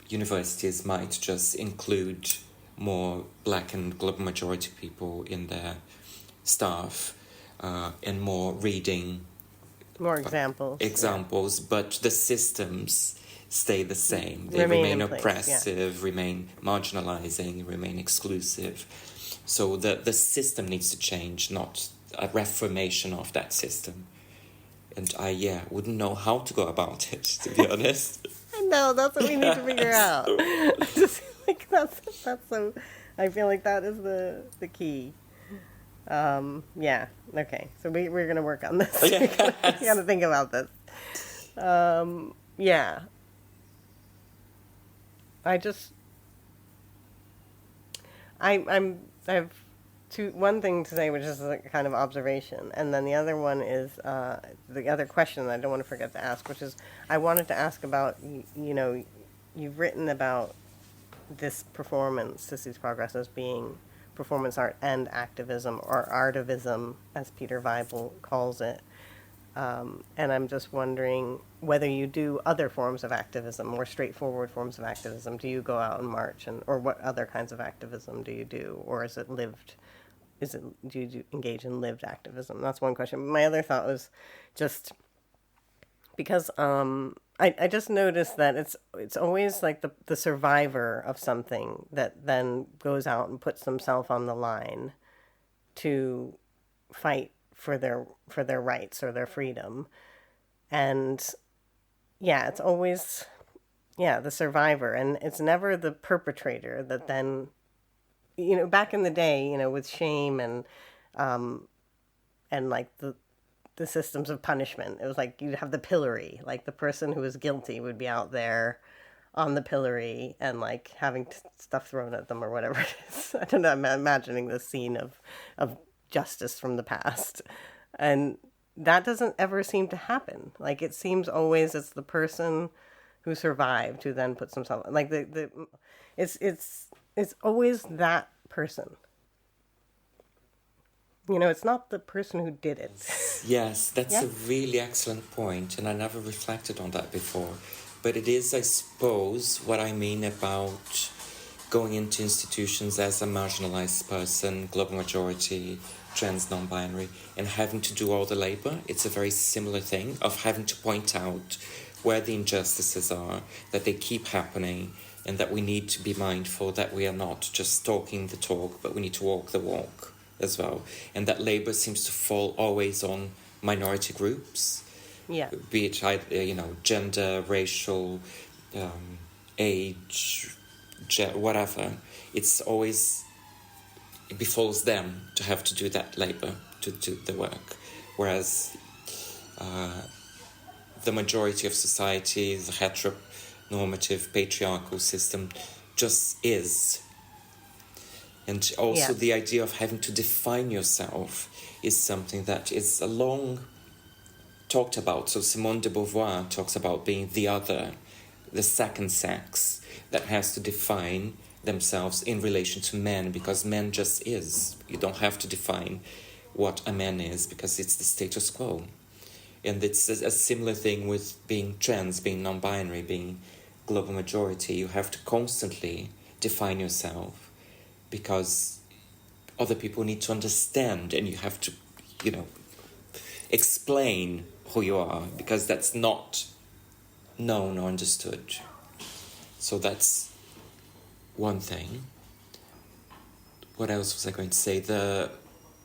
Speaker 2: universities might just include more black and global majority people in their staff, and more reading.
Speaker 1: More examples.
Speaker 2: But the systems stay the same. They remain oppressive, remain marginalizing, remain exclusive. So the system needs to change, not a reformation of that system. And I wouldn't know how to go about it, to be honest.
Speaker 1: I know, that's what we need to figure out. Just like that's so. I feel like that is the key. Okay. So we're gonna work on this. Yes. We gotta think about this. I have one thing to say, which is a kind of observation, and then the other one is the other question that I don't want to forget to ask, which is I wanted to ask about, you've written about this performance, Sissy's Progress, as being performance art and activism, or artivism, as Peter Weibel calls it. And I'm just wondering whether you do other forms of activism, more straightforward forms of activism. Do you go out and march, or what other kinds of activism do you do? Or is it lived? Do you engage in lived activism? That's one question. My other thought was just because I just noticed that it's always like the survivor of something that then goes out and puts themselves on the line to fight for their rights or their freedom. And it's always the survivor, and it's never the perpetrator that then, back in the day, with shame and like the systems of punishment, it was like you'd have the pillory, like the person who was guilty would be out there on the pillory and like having stuff thrown at them or whatever it is. I don't know, I'm imagining this scene of justice from the past, and that doesn't ever seem to happen. Like, it seems always it's the person who survived who then puts himself, like it's always that person. It's not the person who did it.
Speaker 2: Yes, that's a really excellent point, and I never reflected on that before. But it is, I suppose, what I mean about going into institutions as a marginalized person, global majority, trans, non-binary, and having to do all the labor. It's a very similar thing of having to point out where the injustices are, that they keep happening, and that we need to be mindful that we are not just talking the talk, but we need to walk the walk as well. And that labor seems to fall always on minority groups,
Speaker 1: Yeah.
Speaker 2: be it gender, racial, age, whatever. It's always, it befalls them to have to do that labor, to do the work, whereas the majority of society, the heteronormative patriarchal system, just is. And also the idea of having to define yourself is something that is a long talked about. So Simone de Beauvoir talks about being the other, the second sex, that has to define themselves in relation to men, because men just is. You don't have to define what a man is, because it's the status quo. And it's a similar thing with being trans, being non-binary, being global majority. You have to constantly define yourself, because other people need to understand, and you have to, explain who you are, because that's not known or understood. So that's one thing. What else was I going to say? The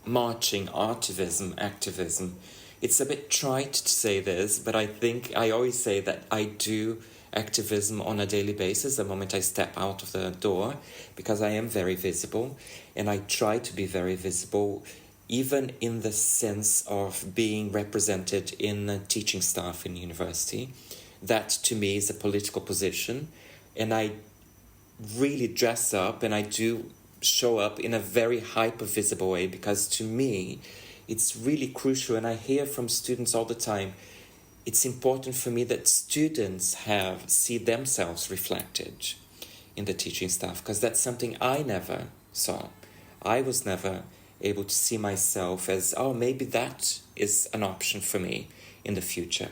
Speaker 2: marching, activism. It's a bit trite to say this, but I think I always say that I do activism on a daily basis the moment I step out of the door, because I am very visible, and I try to be very visible, even in the sense of being represented in the teaching staff in university. That to me is a political position, and I really dress up and I do show up in a very hyper visible way, because to me it's really crucial, and I hear from students all the time, it's important for me that students see themselves reflected in the teaching staff, because that's something I never saw. I was never able to see myself as, maybe that is an option for me in the future.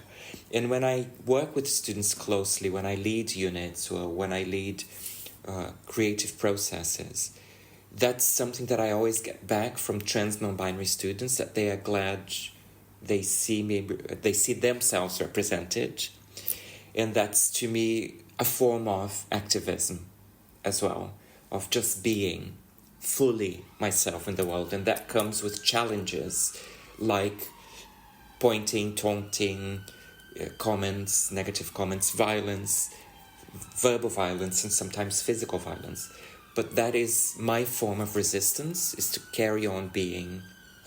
Speaker 2: And when I work with students closely, when I lead units or when I lead creative processes, that's something that I always get back from trans non-binary students, that they are glad they see me, they see themselves represented. And that's to me a form of activism as well, of just being fully myself in the world. And that comes with challenges like pointing, taunting, comments, negative comments, violence, verbal violence, and sometimes physical violence. But that is my form of resistance, is to carry on being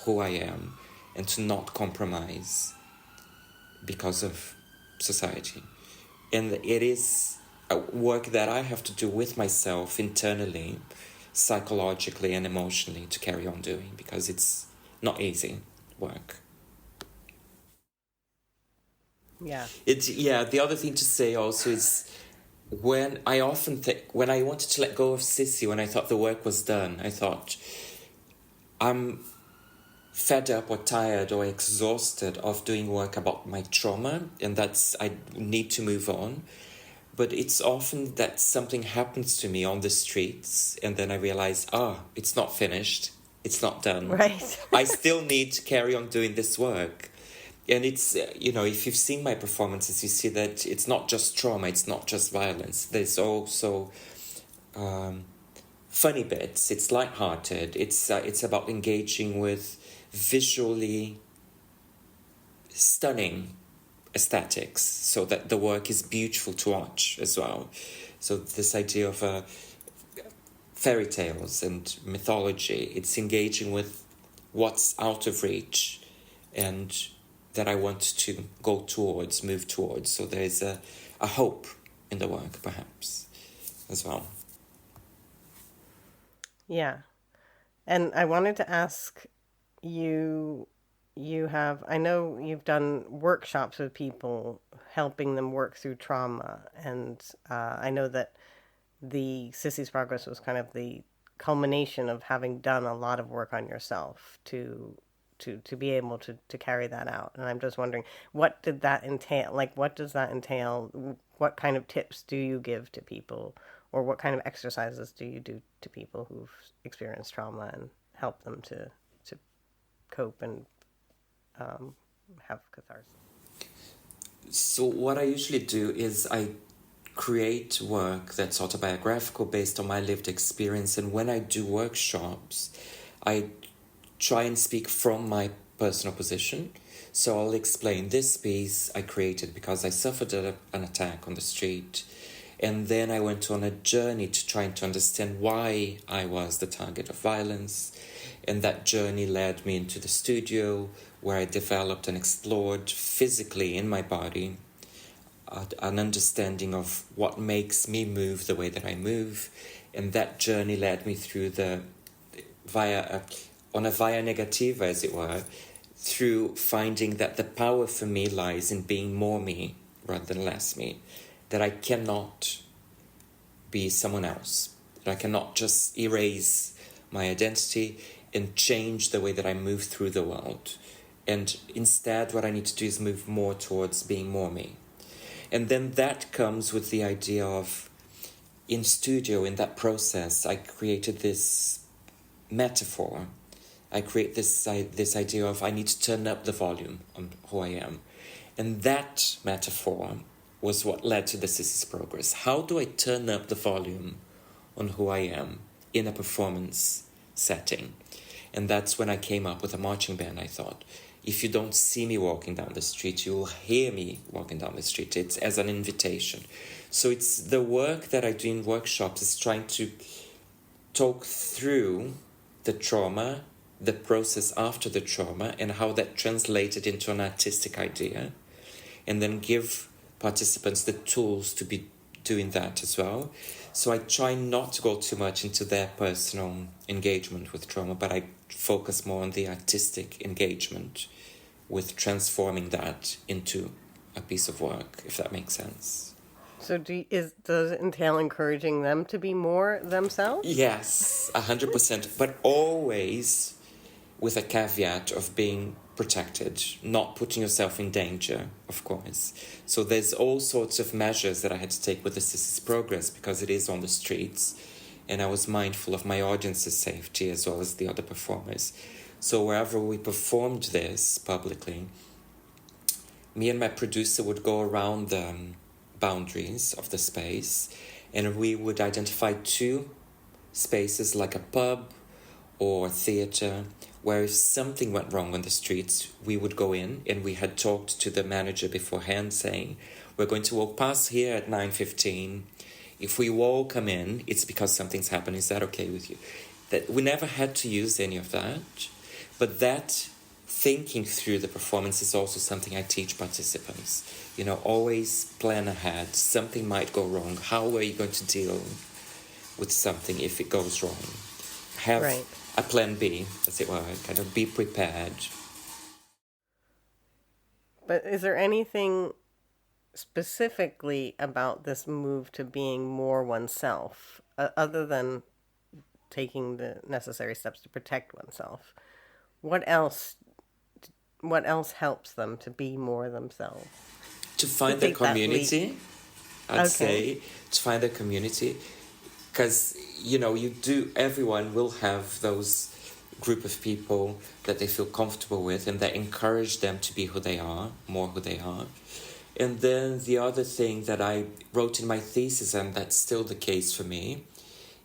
Speaker 2: who I am and to not compromise because of society. And it is a work that I have to do with myself internally, psychologically and emotionally, to carry on doing, because it's not easy work.
Speaker 1: Yeah.
Speaker 2: The other thing to say also is, when I wanted to let go of Sissy, when I thought the work was done, I thought, I'm fed up or tired or exhausted of doing work about my trauma, and I need to move on. But it's often that something happens to me on the streets, and then I realize, it's not finished, it's not done.
Speaker 1: Right.
Speaker 2: I still need to carry on doing this work. And it's, if you've seen my performances, you see that it's not just trauma, it's not just violence. There's also funny bits, it's lighthearted, it's about engaging with visually stunning aesthetics, so that the work is beautiful to watch as well. So this idea of fairy tales and mythology, it's engaging with what's out of reach and that I want to move towards. So there is a hope in the work, perhaps, as well.
Speaker 1: Yeah. And I wanted to ask you, I know you've done workshops with people, helping them work through trauma. And I know that the Sissy's Progress was kind of the culmination of having done a lot of work on yourself to be able to carry that out. And I'm just wondering, what did that entail? Like, what does that entail? What kind of tips do you give to people or what kind of exercises do you do to people who've experienced trauma and help them to cope and have catharsis?
Speaker 2: So what I usually do is I create work that's autobiographical based on my lived experience, and when I do workshops, I try and speak from my personal position. So I'll explain this piece I created because I suffered an attack on the street, and then I went on a journey to trying to understand why I was the target of violence, and that journey led me into the studio where I developed and explored physically in my body an understanding of what makes me move the way that I move, and that journey led me through on a via negativa, as it were, through finding that the power for me lies in being more me rather than less me, that I cannot be someone else, that I cannot just erase my identity and change the way that I move through the world. And instead, what I need to do is move more towards being more me. And then that comes with the idea of, in studio, in that process, I created this metaphor. I create this idea of I need to turn up the volume on who I am. And that metaphor was what led to the Sissy's progress. How do I turn up the volume on who I am in a performance setting? And that's when I came up with a marching band. I thought, if you don't see me walking down the street, you will hear me walking down the street. It's as an invitation. So it's the work that I do in workshops is trying to talk through the trauma, the process after the trauma, and how that translated into an artistic idea, and then give participants the tools to be doing that as well. So I try not to go too much into their personal engagement with trauma, but I focus more on the artistic engagement with transforming that into a piece of work, if that makes sense.
Speaker 1: So does it entail encouraging them to be more themselves?
Speaker 2: Yes, 100%, but always with a caveat of being protected, not putting yourself in danger, of course. So there's all sorts of measures that I had to take with the Sissy's progress because it is on the streets, and I was mindful of my audience's safety as well as the other performers. So wherever we performed this publicly, me and my producer would go around the boundaries of the space, and we would identify two spaces like a pub or theatre, where if something went wrong on the streets, we would go in, and we had talked to the manager beforehand saying, we're going to walk past here at 9:15. If we all come in, it's because something's happened. Is that okay with you? That we never had to use any of that, but that thinking through the performance is also something I teach participants. You know, always plan ahead. Something might go wrong. How are you going to deal with something if it goes wrong? Have a plan B, as it were, kind of be prepared.
Speaker 1: But is there anything specifically about this move to being more oneself, other than taking the necessary steps to protect oneself? What else helps them to be more themselves?
Speaker 2: To find their community, I'd say, to find their community. Because, you know, everyone will have those group of people that they feel comfortable with and that encourage them to be who they are, more who they are. And then the other thing that I wrote in my thesis, and that's still the case for me,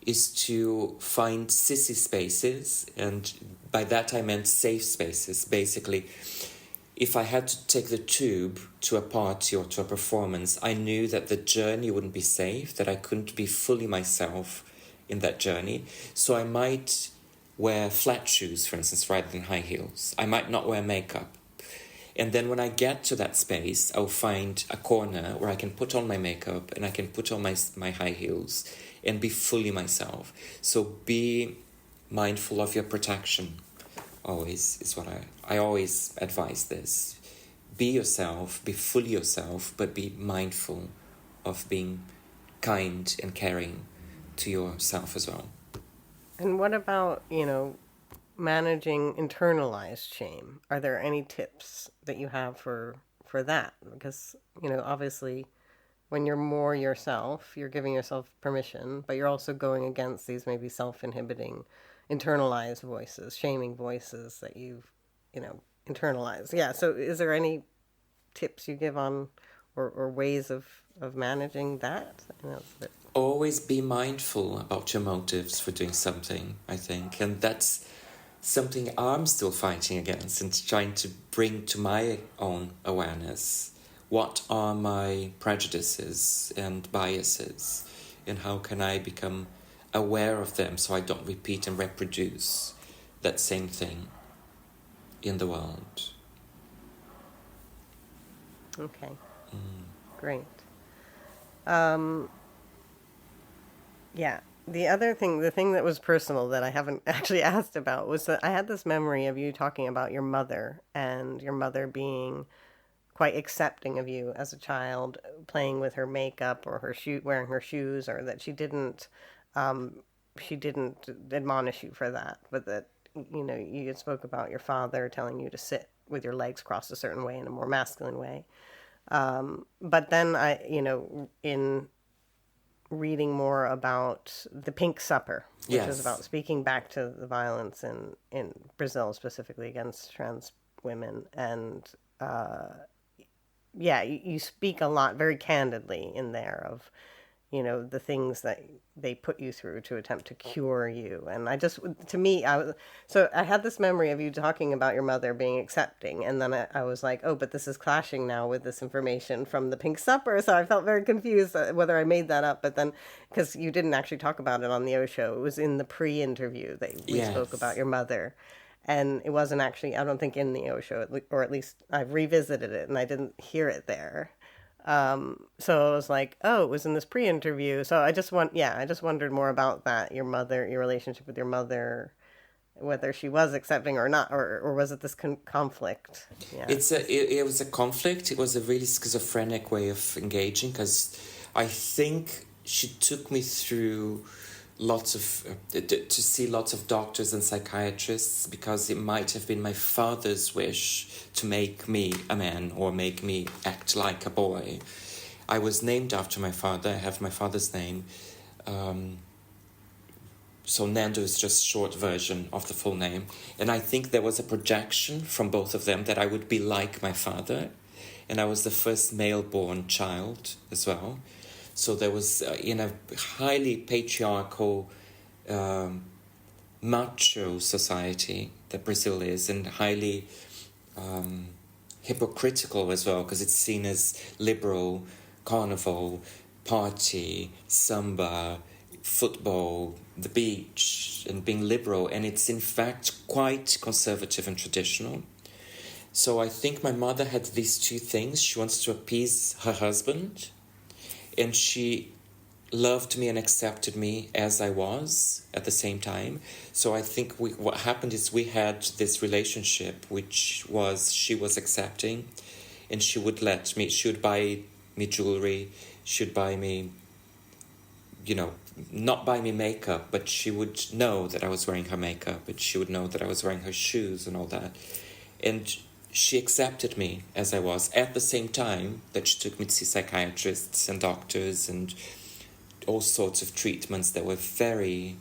Speaker 2: is to find sissy spaces. And by that I meant safe spaces. Basically, if I had to take the tube to a party or to a performance, I knew that the journey wouldn't be safe, that I couldn't be fully myself in that journey. So I might wear flat shoes, for instance, rather than high heels. I might not wear makeup. And then when I get to that space, I'll find a corner where I can put on my makeup and I can put on my high heels and be fully myself. So be mindful of your protection. Always is what I always advise this. Be yourself, be fully yourself, but be mindful of being kind and caring to yourself as well.
Speaker 1: And what about, managing internalized shame? Are there any tips that you have for that? Because, obviously when you're more yourself, you're giving yourself permission, but you're also going against these maybe self-inhibiting, internalized voices, shaming voices that you've, internalized. Yeah. So is there any tips you give on or ways of managing that?
Speaker 2: Always be mindful about your motives for doing something, I think. And that's something I'm still fighting against and trying to bring to my own awareness. What are my prejudices and biases, and how can I become aware of them so I don't repeat and reproduce that same thing in the world?
Speaker 1: Okay.
Speaker 2: Mm.
Speaker 1: Great. Yeah. The thing that was personal that I haven't actually asked about was that I had this memory of you talking about your mother and your mother being quite accepting of you as a child, playing with her makeup or wearing her shoes, or that she didn't admonish you for that, but that you spoke about your father telling you to sit with your legs crossed a certain way, in a more masculine way. But then in reading more about the Pink Supper, which is about speaking back to the violence in Brazil, specifically against trans women. And you speak a lot very candidly in there of, the things that they put you through to attempt to cure you. And I had this memory of you talking about your mother being accepting. And then I was like, oh, but this is clashing now with this information from the Pink Supper. So I felt very confused whether I made that up. But then, because you didn't actually talk about it on the O show, it was in the pre-interview that we spoke about your mother. And it wasn't actually, I don't think, in the O show, or at least I've revisited it and I didn't hear it there. So I was like, oh, it was in this pre-interview. So I just wondered more about that. Your relationship with your mother, whether she was accepting or not, or was it this conflict?
Speaker 2: Yeah. It was a conflict. It was a really schizophrenic way of engaging, because I think she took me through to see lots of doctors and psychiatrists, because it might have been my father's wish to make me a man or make me act like a boy. I was named after my father. I have my father's name. So Nando is just short version of the full name. And I think there was a projection from both of them that I would be like my father. And I was the first male-born child as well. So there was, in a highly patriarchal, macho society that Brazil is, and highly hypocritical as well, because it's seen as liberal, carnival, party, samba, football, the beach, and being liberal. And it's in fact quite conservative and traditional. So I think my mother had these two things. She wants to appease her husband, and she loved me and accepted me as I was at the same time. So I think what happened is we had this relationship, which was she was accepting, and she would buy me jewelry, she would buy me, not buy me makeup, but she would know that I was wearing her makeup, and she would know that I was wearing her shoes and all that. And she accepted me as I was, at the same time that she took me to see psychiatrists and doctors and all sorts of treatments that were very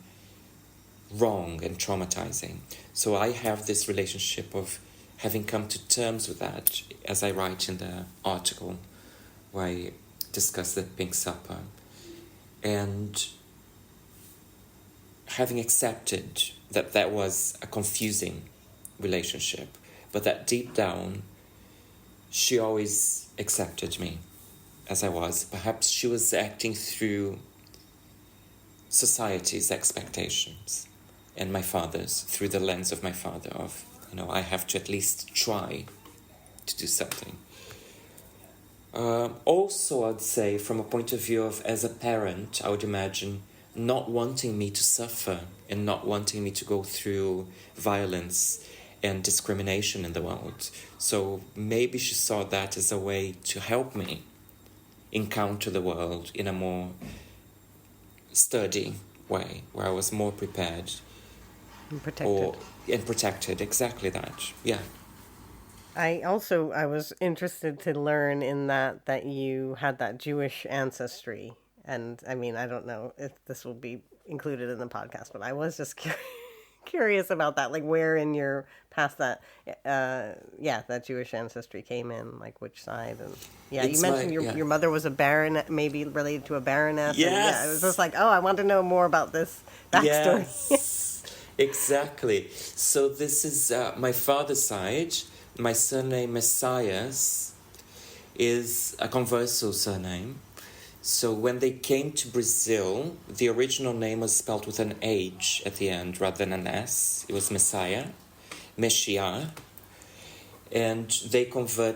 Speaker 2: wrong and traumatizing. So I have this relationship of having come to terms with that, as I write in the article where I discuss the Pink Supper, and having accepted that was a confusing relationship, but that deep down, she always accepted me as I was. Perhaps she was acting through society's expectations and my father's, through the lens of my father, of, I have to at least try to do something. Also, I'd say, from a point of view of, as a parent, I would imagine not wanting me to suffer and not wanting me to go through violence and discrimination in the world. So maybe she saw that as a way to help me encounter the world in a more sturdy way, where I was more prepared.
Speaker 1: And protected.
Speaker 2: And protected, exactly that, yeah.
Speaker 1: I was interested to learn in that you had that Jewish ancestry. And I mean, I don't know if this will be included in the podcast, but I was just curious about that, like where in your past that, that Jewish ancestry came in, like which side. And yeah, you
Speaker 2: It's
Speaker 1: mentioned your mother was a baronet, maybe related to a baroness.
Speaker 2: Yes.
Speaker 1: And yeah, it was just like, oh, I want to know more about this backstory.
Speaker 2: Yes, exactly. So this is my father's side. My surname Messias is a converso surname. So when they came to Brazil, the original name was spelled with an H at the end rather than an S. It was Messiah, Messiah. And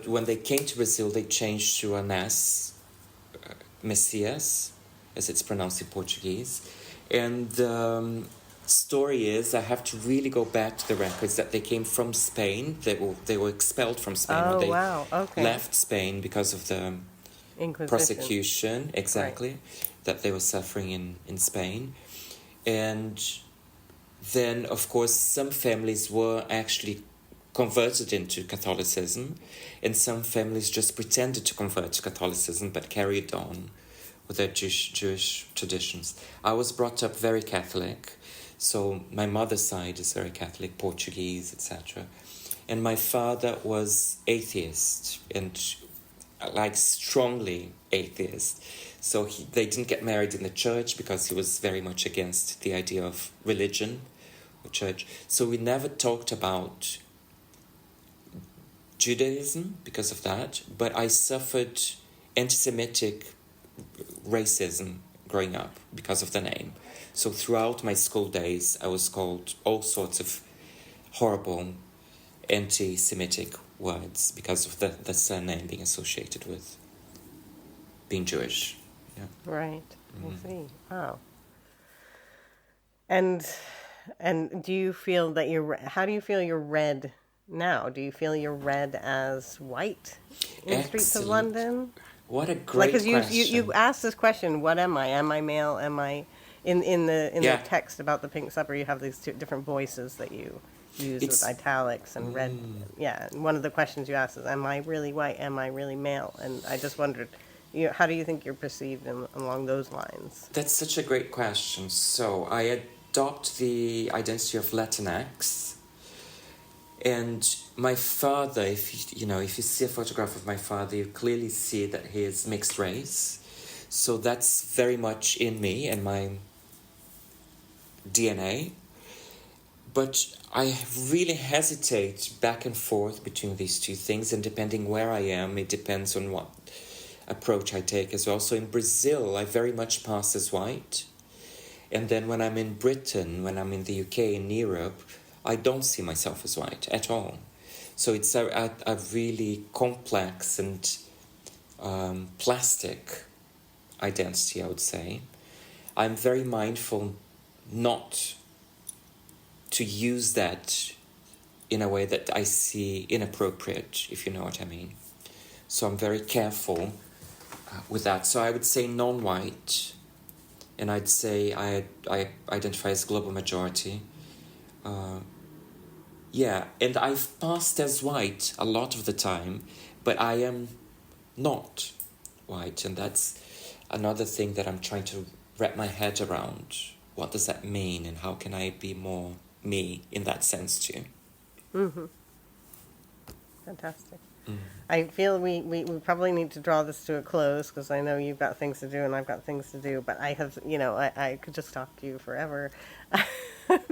Speaker 2: when they came to Brazil, they changed to an S, Messias, as it's pronounced in Portuguese. And the story is, I have to really go back to the records, that they came from Spain. They were expelled from Spain.
Speaker 1: Oh,
Speaker 2: they
Speaker 1: wow. Okay.
Speaker 2: left Spain because of the prosecution, exactly, right, that they were suffering in Spain. And then, of course, some families were actually converted into Catholicism, and some families just pretended to convert to Catholicism but carried on with their Jewish traditions. I was brought up very Catholic, so my mother's side is very Catholic, Portuguese, etc. And my father was atheist, and like strongly atheist. So they didn't get married in the church because he was very much against the idea of religion or church. So we never talked about Judaism because of that, but I suffered anti-Semitic racism growing up because of the name. So throughout my school days, I was called all sorts of horrible anti-Semitic words because of the surname being associated with being Jewish. Yeah.
Speaker 1: Right. I see. Wow. And do you feel that how do you feel you're read now? Do you feel you're read as white in the streets of London?
Speaker 2: What a great question.
Speaker 1: Because you asked this question, what am I? Am I male? Am I in the text about the Pink Supper, you have these two different voices that you use with italics and red. Yeah, and one of the questions you asked is, am I really white? Am I really male? And I just wondered, how do you think you're perceived along those lines?
Speaker 2: That's such a great question. So I adopt the identity of Latinx, and my father, if you see a photograph of my father, you clearly see that he is mixed race. So that's very much in me and my DNA. But I really hesitate back and forth between these two things, and depending where I am, it depends on what approach I take as well. So in Brazil, I very much pass as white. And then when I'm in Britain, when I'm in the UK, in Europe, I don't see myself as white at all. So it's a really complex and plastic identity, I would say. I'm very mindful not to use that in a way that I see inappropriate, if you know what I mean. So I'm very careful with that. So I would say non-white, and I'd say I identify as global majority. And I've passed as white a lot of the time, but I am not white, and that's another thing that I'm trying to wrap my head around. What does that mean, and how can I be more me in that sense too?
Speaker 1: Mm-hmm. Fantastic. I feel we probably need to draw this to a close, because I know you've got things to do and I've got things to do, but I have, I could just talk to you forever.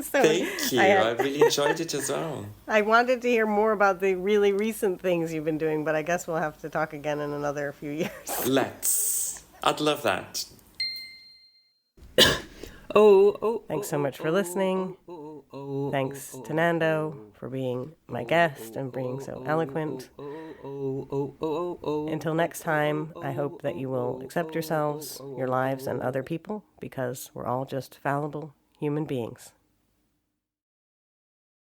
Speaker 1: So
Speaker 2: thank you. I really enjoyed it as well.
Speaker 1: I wanted to hear more about the really recent things you've been doing, but I guess we'll have to talk again in another few years.
Speaker 2: Let's. I'd love that.
Speaker 1: Thanks so much for listening. Thanks to Nando for being my guest and being so eloquent. Until next time, I hope that you will accept yourselves, your lives, and other people, because we're all just fallible human beings.